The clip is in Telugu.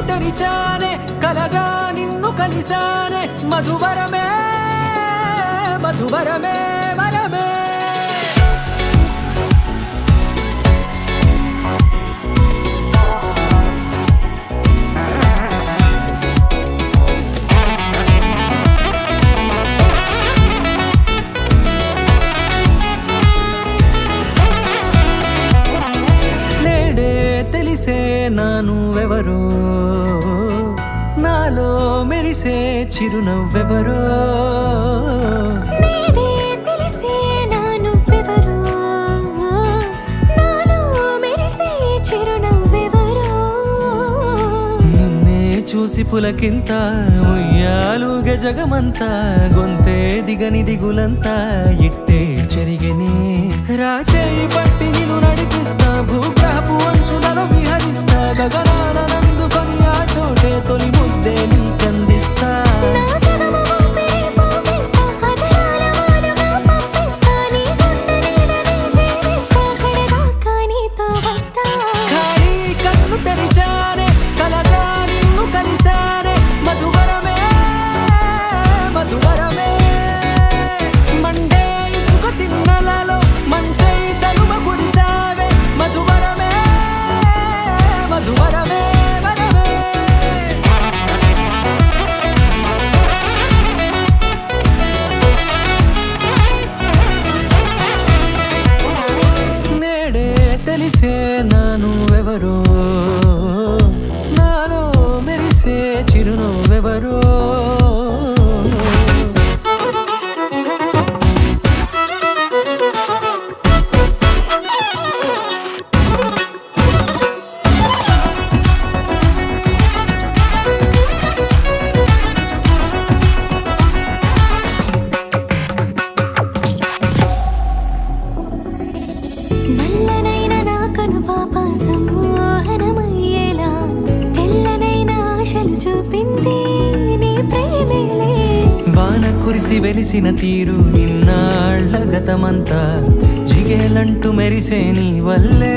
కన్ను తెరిచానే కలగా నిన్ను కలిసానే మధువరమే మధువరమే వరమే తెలిసే నానువెవరో నాలో మెరిసే చిరునవ్వెవరో నేడే తెలిసే నానువెవరో నాలో మెరిసే చిరునవ్వెవరో నిన్నే చూసి పులకింత ఉయ్యాలుగ జగమంతా గొంతే దిగని దిగులంతా ఇట్టే చెరిగనే రాచేయి పట్టి నిన్ను నడిపిస్తా భూగ్రహపు అంచులలో విహరిస్తా గగనాన నందుకొని ఆ చోటే తొలి ముద్దే నీకందిస్తా నా సగము ఊపిరి పోగేస్తా అదరాల వాలుగా పంపిస్తా నీ గుండె నీడనే చేరేస్తా కడదాకా నీతో వస్తా ఖాళీ కన్ను తెరిచానే కలగా నిన్ను కలిసానే మధువరమే మధువరమే మండే ఇసుక తిన్నలలో మంచై చలువ కురిసావే మధువరమే మధువరమే వరమే నేడే తెలిసే నానువెవరో నాలో మెరిసే చిరునవ్వెవరో నల్లనైన నా కనుపాప సమ్మోహనమయ్యేలా తెల్లనైన ఆశలు చూపింది నీ ప్రేమేలే వాన కురిసి వెలిసిన తీరు ఇన్నాళ్ల గతమంతా జిగేలంటూ మెరిసే నీ వల్లే